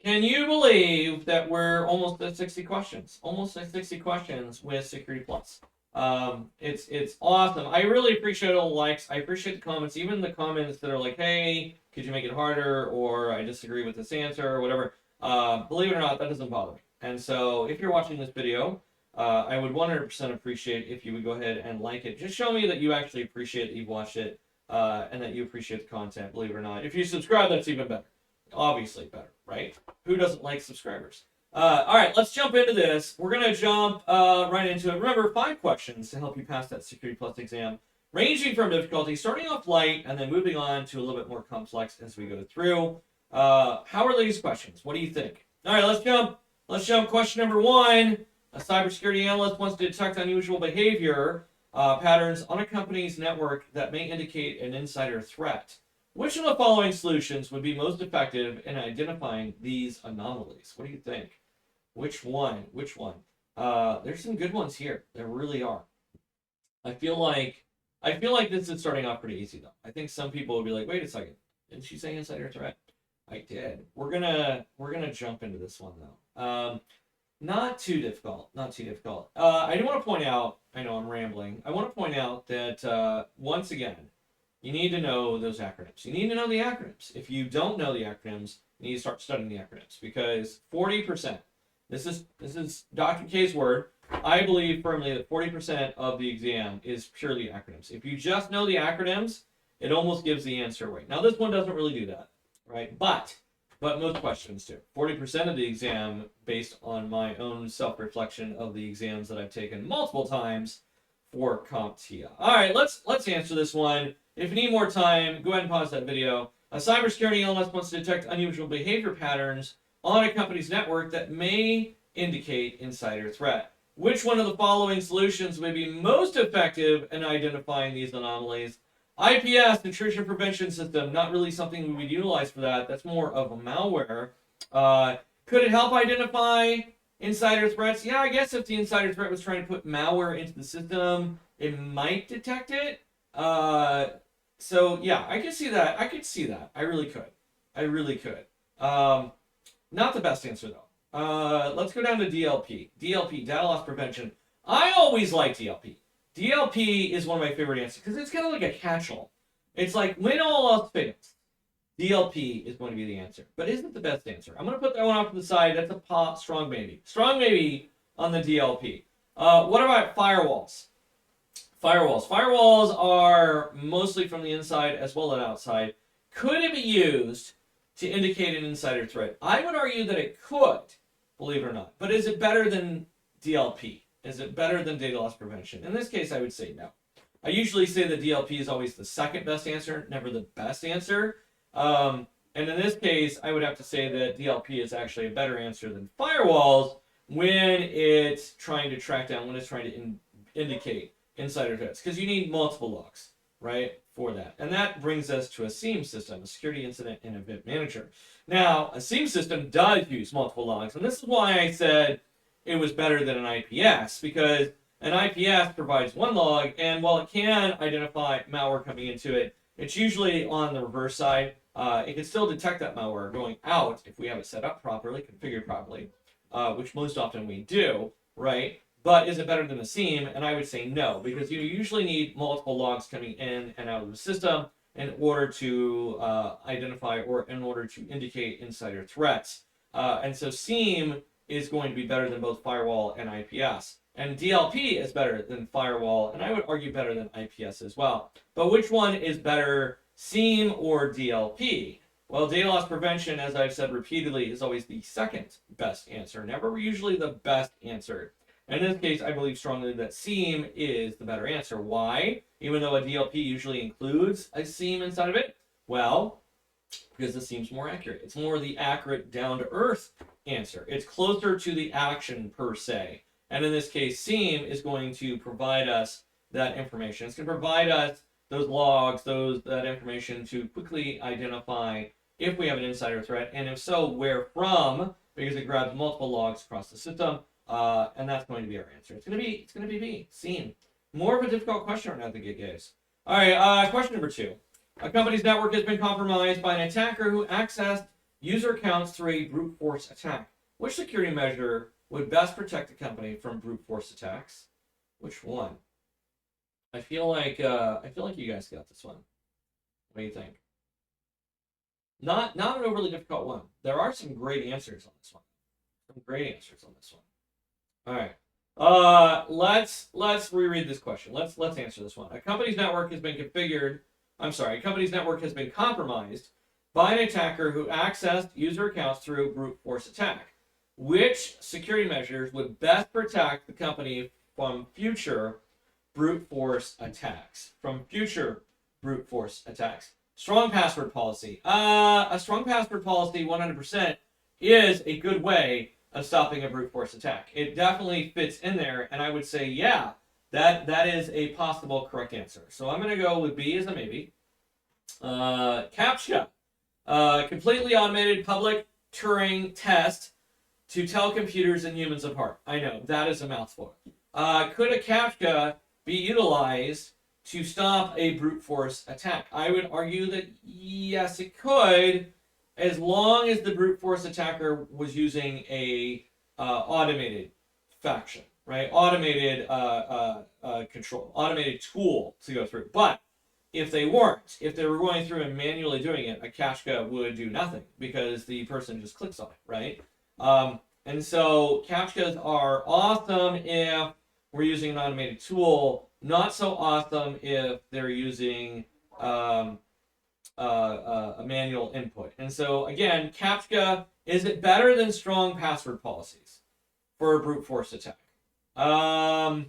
Can you believe that we're almost at 60 questions? Almost at 60 questions with Security Plus. It's awesome. I really appreciate all the likes. I appreciate the comments, even the comments that are like, "Hey, could you make it harder?" or "I disagree with this answer," or whatever. Believe it or not, that doesn't bother me. And so, if you're watching this video, I would 100% appreciate if you would go ahead and like it. Just show me that you actually appreciate that you've watched it, and that you appreciate the content. Believe it or not, if you subscribe, that's even better. Obviously better, right? Who doesn't like subscribers? All right, let's jump into this. We're going to jump right into it. Remember, 5 questions to help you pass that Security Plus exam, ranging from difficulty, starting off light, and then moving on to a little bit more complex as we go through. How are these questions? What do you think? All right, let's jump. Let's jump. Question number 1. A cybersecurity analyst wants to detect unusual behavior patterns on a company's network that may indicate an insider threat. Which of the following solutions would be most effective in identifying these anomalies? What do you think? Which one? Which one? There's some good ones here. There really are. I feel like this is starting off pretty easy though. I think some people will be like, wait a second, didn't she say insider threat? I did. We're gonna jump into this one though. Not too difficult. Not too difficult. I do want to point out. I know I'm rambling. I want to point out that once again, you need to know those acronyms. You need to know the acronyms. If you don't know the acronyms, you need to start studying the acronyms because 40%. This is Dr. K's word. I believe firmly that 40% of the exam is purely acronyms. If you just know the acronyms, it almost gives the answer away. Now this one doesn't really do that, right? But most questions do. 40% of the exam, based on my own self-reflection of the exams that I've taken multiple times for CompTIA. All right, let's answer this one. If you need more time, go ahead and pause that video. A cybersecurity analyst wants to detect unusual behavior patterns on a company's network that may indicate insider threat. Which one of the following solutions may be most effective in identifying these anomalies? IPS, intrusion prevention system, not really something we would utilize for that. That's more of a malware. Could it help identify insider threats? Yeah, I guess if the insider threat was trying to put malware into the system, it might detect it. So yeah, I could see that. I could see that. I really could. I really could. Not the best answer though. Let's go down to DLP. DLP, data loss prevention. I always like DLP. DLP is one of my favorite answers because it's kind of like a catch-all. It's like when all else fails, DLP is going to be the answer. But isn't the best answer. I'm going to put that one off to the side. That's a strong maybe. Strong maybe on the DLP. What about firewalls? Firewalls are mostly from the inside as well as outside. Could it be used to indicate an insider threat? I would argue that it could, believe it or not. But is it better than DLP? Is it better than data loss prevention? In this case, I would say no. I usually say that DLP is always the second best answer, never the best answer. And in this case, I would have to say that DLP is actually a better answer than firewalls when it's trying to track down, when it's trying to indicate insider threats, because you need multiple logs, right, for that. And that brings us to a SIEM system, a security incident and event manager. Now, a SIEM system does use multiple logs, and this is why I said it was better than an IPS, because an IPS provides one log, and while it can identify malware coming into it, it's usually on the reverse side. It can still detect that malware going out if we have it set up properly, configured properly, which most often we do, right? But is it better than a SIEM? And I would say no, because you usually need multiple logs coming in and out of the system in order to identify or in order to indicate insider threats. And so SIEM is going to be better than both firewall and IPS. And DLP is better than firewall, and I would argue better than IPS as well. But which one is better, SIEM or DLP? Well, data loss prevention, as I've said repeatedly, is always the second best answer, never usually the best answer. In this case, I believe strongly that SIEM is the better answer. Why? Even though a DLP usually includes a SIEM inside of it? Well, because it seems more accurate. It's more the accurate, down-to-earth answer. It's closer to the action, per se. And in this case, SIEM is going to provide us that information. It's going to provide us those logs, that information to quickly identify if we have an insider threat, and if so, where from, because it grabs multiple logs across the system, and that's going to be our answer. It's going to be B, SIEM. More of a difficult question right now, I think it gives. All right, question number 2. A company's network has been compromised by an attacker who accessed user accounts through a brute force attack. Which security measure would best protect the company from brute force attacks? Which one? I feel like you guys got this one. What do you think? Not an overly difficult one. There are some great answers on this one. Some great answers on this one. All right. Let's reread this question. Let's answer this one. A company's network has been configured. I'm sorry. A company's network has been compromised by an attacker who accessed user accounts through a brute force attack. Which security measures would best protect the company from future brute force attacks? Strong password policy. A strong password policy 100% is a good way of stopping a brute force attack. It definitely fits in there, and I would say, yeah, that is a possible correct answer. So I'm going to go with B as a maybe. CAPTCHA. Completely automated public Turing test to tell computers and humans apart. I know, that is a mouthful. Could a CAPTCHA be utilized to stop a brute force attack? I would argue that yes, it could, as long as the brute force attacker was using a automated faction, right? Automated control, automated tool to go through. But if they weren't, if they were going through and manually doing it, a CAPTCHA would do nothing because the person just clicks on it, right? And so CAPTCHAs are awesome if we're using an automated tool, not so awesome if they're using a manual input. And so again, CAPTCHA, is it better than strong password policies for a brute force attack? That's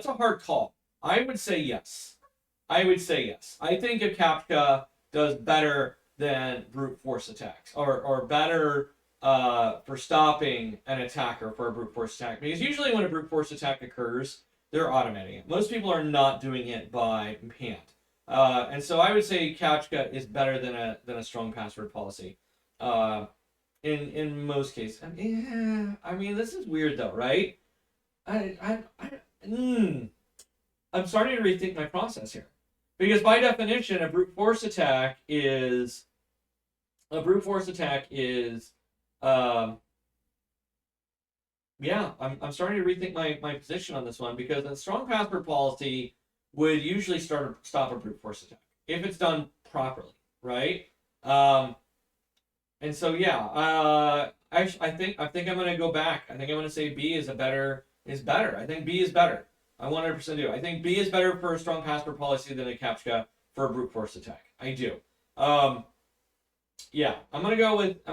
a hard call. I would say yes. I think if CAPTCHA does better than brute force attacks, or better for stopping an attacker for a brute force attack, because usually when a brute force attack occurs, they're automating it. Most people are not doing it by hand, and so I would say CAPTCHA is better than a strong password policy. In most cases, I mean, this is weird though, right? I'm starting to rethink my process here, because by definition, a brute force attack is yeah, I'm starting to rethink my position on this one, because a strong password policy would usually stop a brute force attack if it's done properly, right? And so yeah, I think I'm gonna go back. I think I'm gonna say B is better. I think B is better. I 100% do. I think B is better for a strong password policy than a CAPTCHA for a brute force attack. I do. Yeah, I'm gonna go with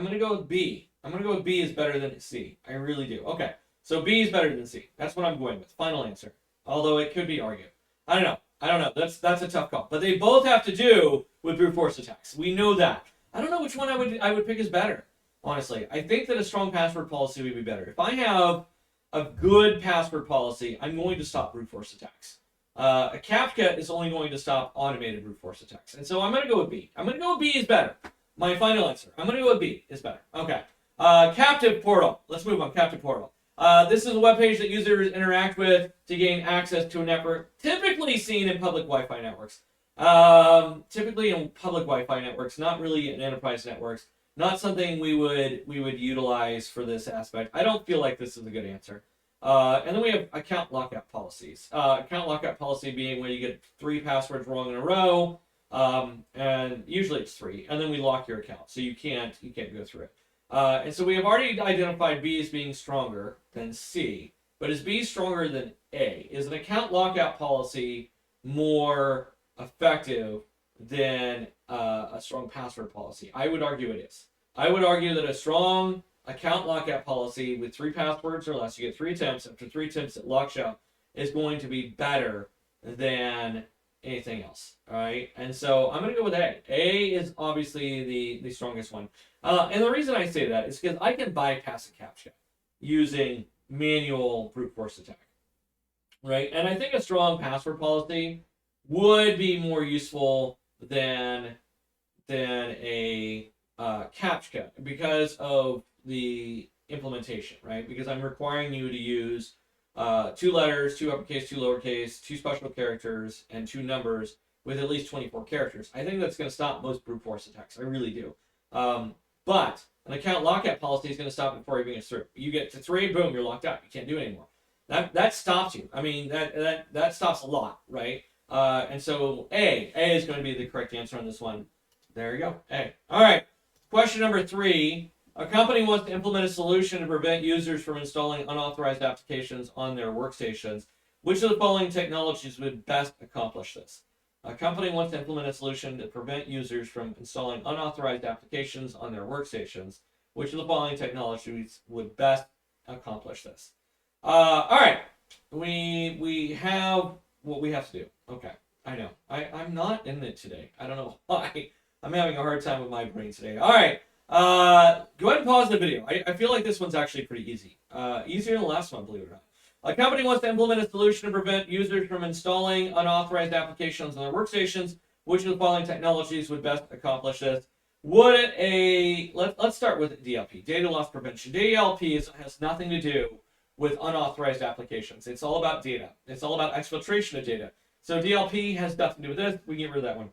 B. I'm gonna go with B is better than C. I really do. Okay, so B is better than C. That's what I'm going with. Final answer. Although it could be argued. I don't know. That's a tough call. But they both have to do with brute force attacks. We know that. I don't know which one I would pick as better. Honestly, I think that a strong password policy would be better. If I have a good password policy, I'm going to stop brute force attacks. A CAPTCHA is only going to stop automated brute force attacks. And so I'm going to go with B. I'm going to go with B is better. My final answer. I'm going to go with B is better. Okay. Captive portal. Let's move on. Captive portal. This is a web page that users interact with to gain access to a network, typically seen in public Wi-Fi networks. Not really in enterprise networks. Not something we would utilize for this aspect. I don't feel like this is a good answer. And then we have account lockout policies. Account lockout policy being where you get 3 passwords wrong in a row, and usually it's 3, and then we lock your account, so you can't go through it. And so we have already identified B as being stronger than C, but is B stronger than A? Is an account lockout policy more effective than a strong password policy? I would argue it is. I would argue that a strong account lockout policy with 3 passwords or less, you get 3 attempts. After 3 attempts, it locks you out, is going to be better than anything else. All right, and so I'm going to go with A. A is obviously the strongest one. And the reason I say that is because I can bypass a CAPTCHA using manual brute force attack, right? And I think a strong password policy would be more useful than a CAPTCHA because of the implementation, right? Because I'm requiring you to use 2 letters, 2 uppercase, 2 lowercase, 2 special characters, and 2 numbers with at least 24 characters. I think that's going to stop most brute force attacks. I really do. But an account lockout policy is going to stop it before it even gets through. You get to 3, boom, you're locked out. You can't do it anymore. That stops you. I mean, that stops a lot, right? And so A is going to be the correct answer on this one. There you go, A. All right, question number 3. A company wants to implement a solution to prevent users from installing unauthorized applications on their workstations. Which of the following technologies would best accomplish this? A company wants to implement a solution to prevent users from installing unauthorized applications on their workstations. Which of the following technologies would best accomplish this? All right, we have what we have to do. Okay, I know. I'm not in it today. I don't know why. I'm having a hard time with my brain today. All right, go ahead and pause the video. I feel like this one's actually pretty easy. Easier than the last one, believe it or not. A company wants to implement a solution to prevent users from installing unauthorized applications on their workstations. Which of the following technologies would best accomplish this? Would let's start with DLP, data loss prevention. DLP has nothing to do with unauthorized applications. It's all about data. It's all about exfiltration of data. So DLP has nothing to do with this. We can get rid of that one.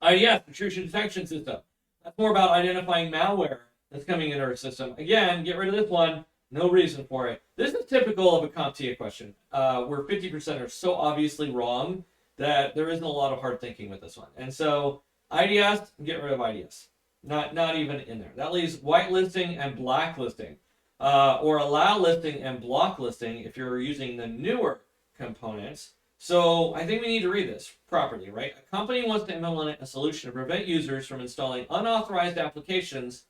IDS, intrusion detection system. That's more about identifying malware that's coming into our system. Again, get rid of this one. No reason for it. This is typical of a CompTIA question, where 50% are so obviously wrong that there isn't a lot of hard thinking with this one. And so IDS, get rid of IDS. Not even in there. That leaves whitelisting and blacklisting, or allow listing and block listing if you're using the newer components. So I think we need to read this properly, right? A company wants to implement a solution to prevent users from installing unauthorized applications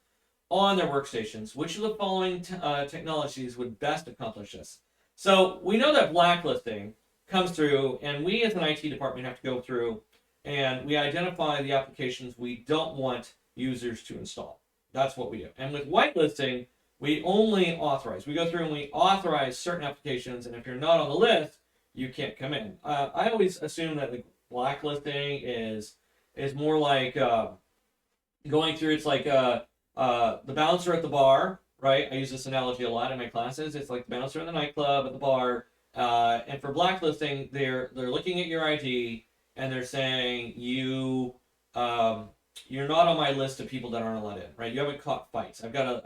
on their workstations. Which of the following technologies would best accomplish this? So we know that blacklisting comes through, and we as an IT department have to go through and we identify the applications we don't want users to install. That's what we do. And with whitelisting, we only authorize. We go through and we authorize certain applications, and if you're not on the list, you can't come in. I always assume that the blacklisting is more like going through. It's like the bouncer at the bar, right? I use this analogy a lot in my classes. It's like the bouncer in the nightclub at the bar. And for blacklisting, they're looking at your ID and they're saying you're not on my list of people that aren't allowed in, right? You haven't caught fights. I've got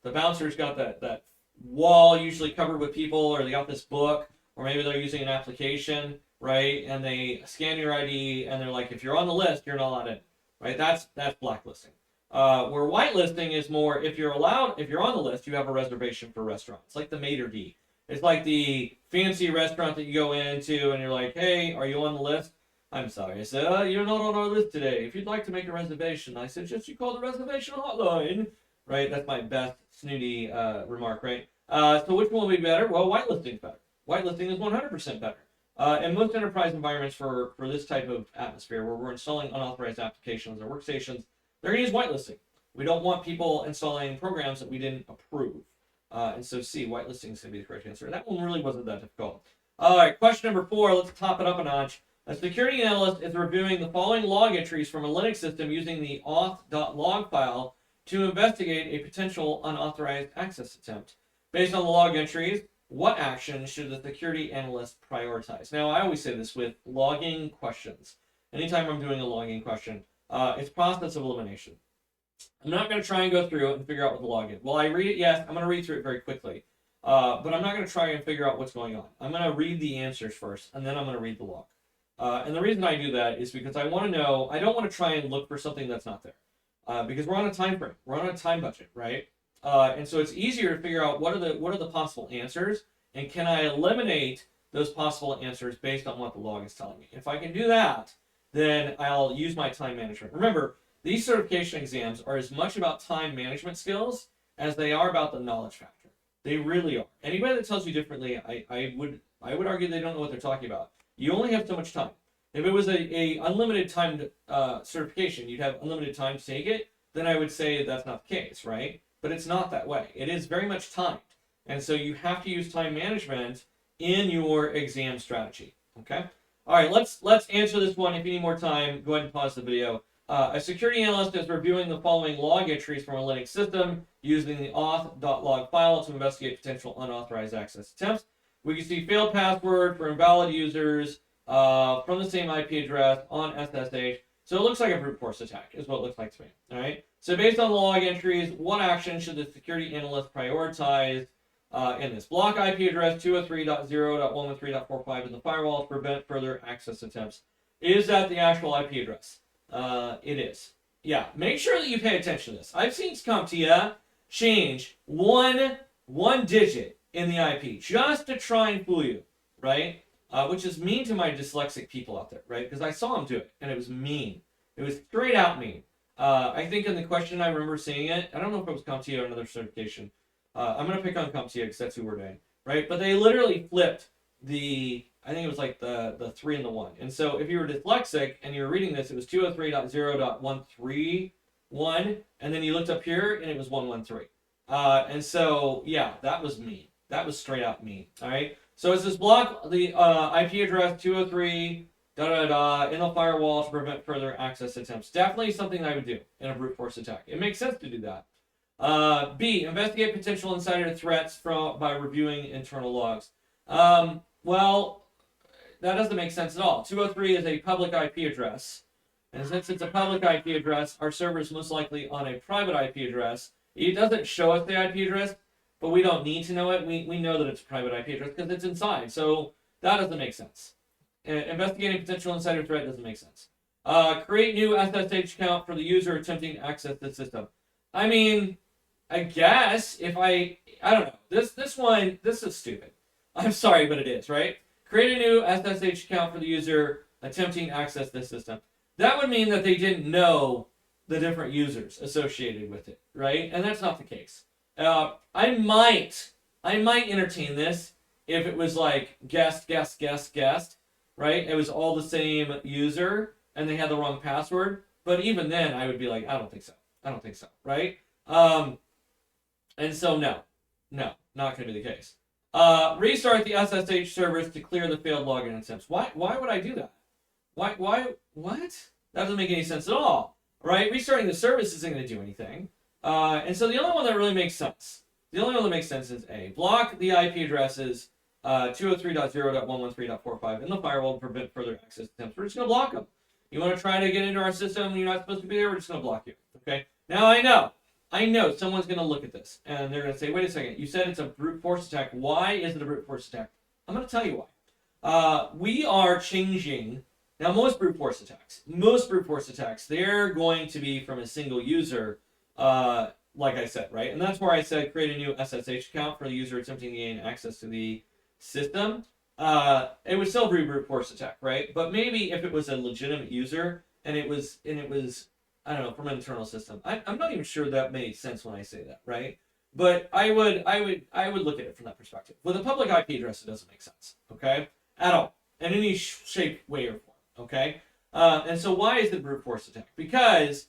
the bouncer's got that wall usually covered with people, or they got this book, or maybe they're using an application, right? And they scan your ID and they're like, if you're on the list, you're not allowed in, right? That's blacklisting. Where whitelisting is more, if you're on the list, you have a reservation for restaurants. It's like the maitre d'. It's like the fancy restaurant that you go into and you're like, hey, are you on the list? I'm sorry, sir, you're not on our list today. If you'd like to make a reservation, I suggest you call the reservation hotline. Right? That's my best snooty remark, right? So which one would be better? Well, whitelisting is better. Whitelisting is 100% better. In most enterprise environments for this type of atmosphere where we're installing unauthorized applications or workstations, they're going to use whitelisting. We don't want people installing programs that we didn't approve. And so C, whitelisting is going to be the correct answer. That one really wasn't that difficult. All right, question number 4. Let's top it up a notch. A security analyst is reviewing the following log entries from a Linux system using the auth.log file to investigate a potential unauthorized access attempt. Based on the log entries, what action should the security analyst prioritize? Now, I always say this with logging questions. Anytime I'm doing a logging question, it's process of elimination. I'm not going to try and go through it and figure out what the log is. Will I read it? Yes, I'm going to read through it very quickly. But I'm not going to try and figure out what's going on. I'm going to read the answers first, and then I'm going to read the log. And the reason I do that is because I want to know, I don't want to try and look for something that's not there. Because we're on a time frame, we're on a time budget, right? And so it's easier to figure out what are the possible answers, and can I eliminate those possible answers based on what the log is telling me. If I can do that, then I'll use my time management. Remember, these certification exams are as much about time management skills as they are about the knowledge factor. They really are. Anybody that tells you differently, I would argue they don't know what they're talking about. You only have so much time. If it was a unlimited timed certification, you'd have unlimited time to take it, then I would say that's not the case, right? But it's not that way. It is very much timed. And so you have to use time management in your exam strategy, okay? All right, let's answer this one. If you need more time, go ahead and pause the video. A security analyst is reviewing the following log entries from a Linux system using the auth.log file to investigate potential unauthorized access attempts. We can see failed password for invalid users from the same IP address on SSH. So it looks like a brute force attack is what it looks like to me. All right. So based on the log entries, what action should the security analyst prioritize in this? Block IP address 203.0.113.45 in the firewall to prevent further access attempts. Is that the actual IP address? It is. Yeah. Make sure that you pay attention to this. I've seen CompTIA change one digit in the IP just to try and fool you, right? Which is mean to my dyslexic people out there, right? Because I saw them do it, and it was mean. It was straight out mean. I think in the question I remember seeing it. I don't know if it was CompTIA or another certification. I'm going to pick on CompTIA because that's who we're doing, right? But they literally flipped I think it was like the 3 and the 1. And so if you were dyslexic and you were reading this, it was 203.0.131, and then you looked up here and it was 113. And so, yeah, that was mean. That was straight out mean, all right? So it says block the IP address 203 in the firewall to prevent further access attempts. Definitely something I would do in a brute force attack. It makes sense to do that. B, investigate potential insider threats by reviewing internal logs. Well, that doesn't make sense at all. 203 is a public IP address. And since it's a public IP address, our server is most likely on a private IP address. It doesn't show us the IP address, but we don't need to know it. We know that it's a private IP address because it's inside. So that doesn't make sense. Investigating potential insider threat doesn't make sense. Create new SSH account for the user attempting to access the system. I mean, I guess if I don't know. This is stupid. I'm sorry, but it is, right? Create a new SSH account for the user attempting to access this system. That would mean that they didn't know the different users associated with it, right? And that's not the case. I might entertain this if it was like guest, right? It was all the same user and they had the wrong password. But even then, I would be like, I don't think so, right? And so no, not going to be the case. Restart the SSH servers to clear the failed login attempts. Why would I do that? Why, what? That doesn't make any sense at all, right? Restarting the service isn't going to do anything. And so the only one that really makes sense, is A, block the IP addresses 203.0.113.45 in the firewall to prevent further access attempts. We're just going to block them. You want to try to get into our system and you're not supposed to be there, we're just going to block you, okay? Now I know someone's going to look at this and they're going to say, wait a second, you said it's a brute force attack. Why is it a brute force attack? I'm going to tell you why. We are changing. Now, most brute force attacks, they're going to be from a single user, like I said, right? And that's where I said create a new SSH account for the user attempting to gain access to the system. It would still be a brute force attack, right? But maybe if it was a legitimate user and it was I don't know, from an internal system. I'm not even sure that made sense when I say that, right? But I would look at it from that perspective. With a public IP address, it doesn't make sense, okay? At all, in any shape, way, or form, okay? And so why is it a brute force attack? Because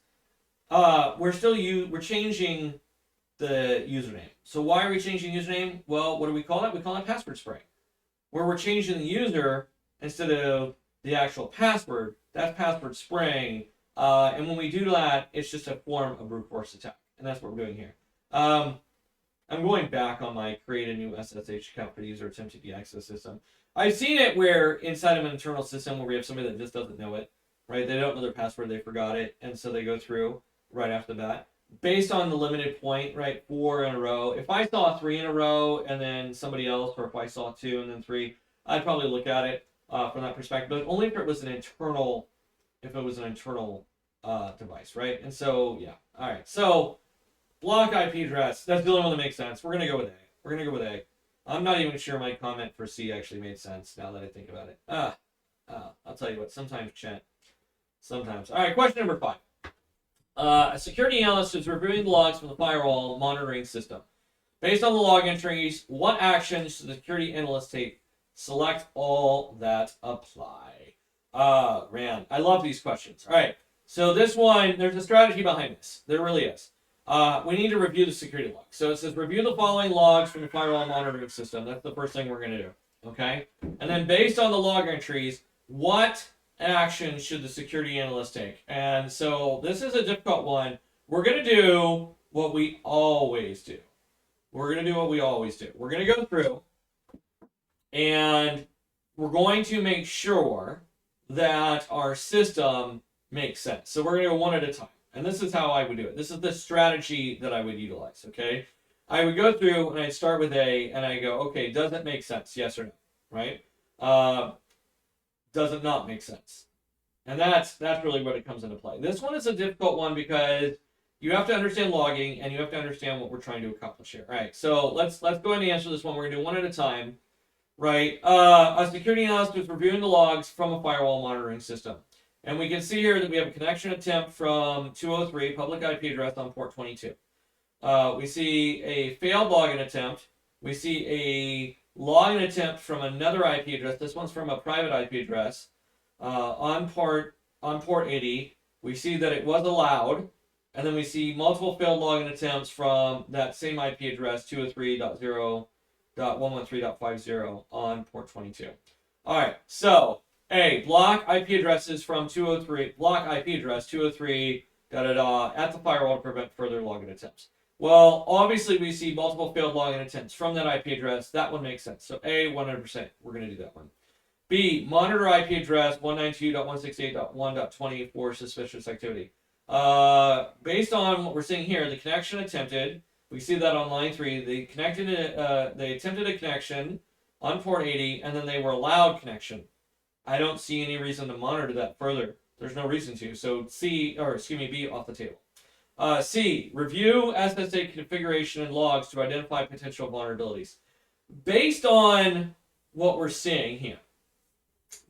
we're changing the username. So why are we changing username? Well, what do we call that? We call that password spraying. Where we're changing the user instead of the actual password, that's password spraying. And when we do that, it's just a form of brute force attack. And that's what we're doing here. I'm going back on my create a new SSH account for the user attempting to access the system. I've seen it where inside of an internal system where we have somebody that just doesn't know it, right? They don't know their password, they forgot it, and so they go through right after that. Based on the limited point, right, 4 in a row. If I saw 3 in a row and then somebody else, or if I saw 2 and then 3, I'd probably look at it from that perspective, but only if it was an internal device, right? And so, yeah. All right. So, block IP address. That's the only one that makes sense. We're going to go with A. I'm not even sure my comment for C actually made sense now that I think about it. I'll tell you what. Sometimes, Chet. Sometimes. All right. Question number 5. A security analyst is reviewing the logs from the firewall monitoring system. Based on the log entries, what actions should the security analyst take? Select all that apply. Man, I love these questions. All right. So this one, there's a strategy behind this. There really is. We need to review the security logs. So it says review the following logs from the firewall monitoring system. That's the first thing we're going to do. Okay? And then based on the log entries, what action should the security analyst take? And so this is a difficult one. We're going to do what we always do. We're going to go through and we're going to make sure that our system makes sense. So we're going to go one at a time. And this is how I would do it. This is the strategy that I would utilize, okay? I would go through and I'd start with A and I go, okay, does it make sense? Yes or no, right? Does it not make sense? And that's really what it comes into play. This one is a difficult one because you have to understand logging and you have to understand what we're trying to accomplish here. All right, so let's go ahead and answer this one. We're going to do one at a time, right? A security analyst was reviewing the logs from a firewall monitoring system. And we can see here that we have a connection attempt from 203, public IP address on port 22. We see a failed login attempt. We see a login attempt from another IP address. This one's from a private IP address on port 80. We see that it was allowed. And then we see multiple failed login attempts from that same IP address, 203.0.113.50 on port 22. All right, so A, block IP addresses from 203, block IP address 203, at the firewall to prevent further login attempts. Well, obviously we see multiple failed login attempts from that IP address. That one makes sense. So A, 100%, we're going to do that one. B, monitor IP address 192.168.1.20 for suspicious activity. Based on what we're seeing here, the connection attempted, we see that on line 3, they attempted a connection on port 80, and then they were allowed connection. I don't see any reason to monitor that further. There's no reason to. So B off the table. C, review SSA configuration and logs to identify potential vulnerabilities. Based on what we're seeing here,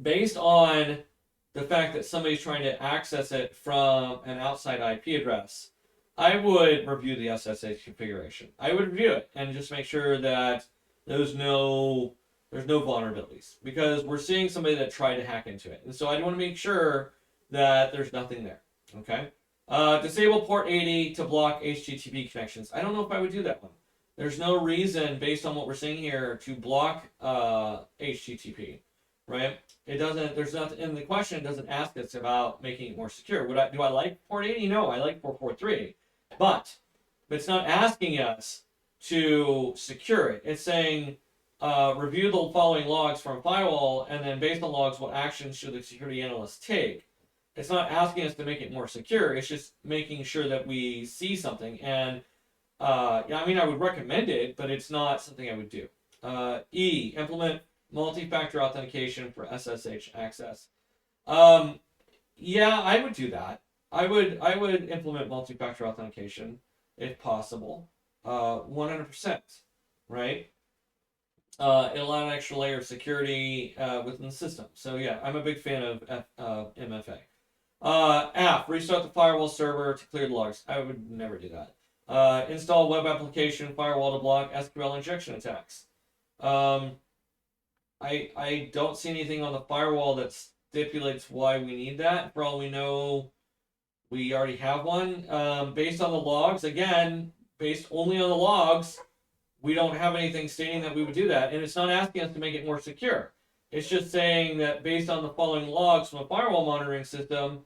based on the fact that somebody's trying to access it from an outside IP address, I would review the SSH configuration. I would review it and just make sure that there's no vulnerabilities, because we're seeing somebody that tried to hack into it. And so I want to make sure that there's nothing there, okay? Disable port 80 to block HTTP connections. I don't know if I would do that one. There's no reason, based on what we're seeing here, to block HTTP. Right? It doesn't. There's nothing in the question. Doesn't ask us about making it more secure. Do I like port 80? No, I like port 43, but it's not asking us to secure it. It's saying review the following logs from Firewall, and then based on logs, what actions should the security analyst take? It's not asking us to make it more secure. It's just making sure that we see something. And yeah, I mean, I would recommend it, but it's not something I would do. E, implement multi-factor authentication for SSH access. Yeah, I would do that. I would implement multi-factor authentication if possible. 100%, right? It'll allow an extra layer of security within the system. So yeah, I'm a big fan of MFA. App, restart the firewall server to clear the logs. I would never do that. Install web application firewall to block SQL injection attacks. I don't see anything on the firewall that stipulates why we need that. For all we know, we already have one. Based on the logs, again, based only on the logs, we don't have anything stating that we would do that. And it's not asking us to make it more secure. It's just saying that based on the following logs from a firewall monitoring system,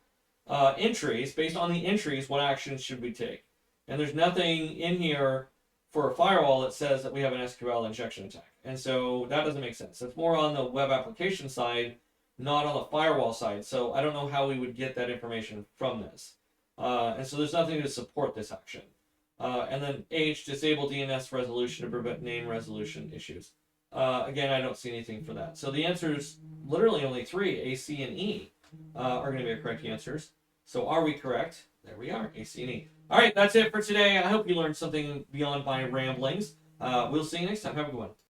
entries, based on the entries, what actions should we take? And there's nothing in here for a firewall that says that we have an SQL injection attack. And so that doesn't make sense. It's more on the web application side, not on the firewall side. So I don't know how we would get that information from this. And so there's nothing to support this action. And then H, disable DNS resolution to prevent name resolution issues. Again, I don't see anything for that. So the answers, literally only 3, A, C, and E, are going to be our correct answers. So are we correct? There we are, A, C, and E. All right, that's it for today. I hope you learned something beyond my ramblings. We'll see you next time. Have a good one.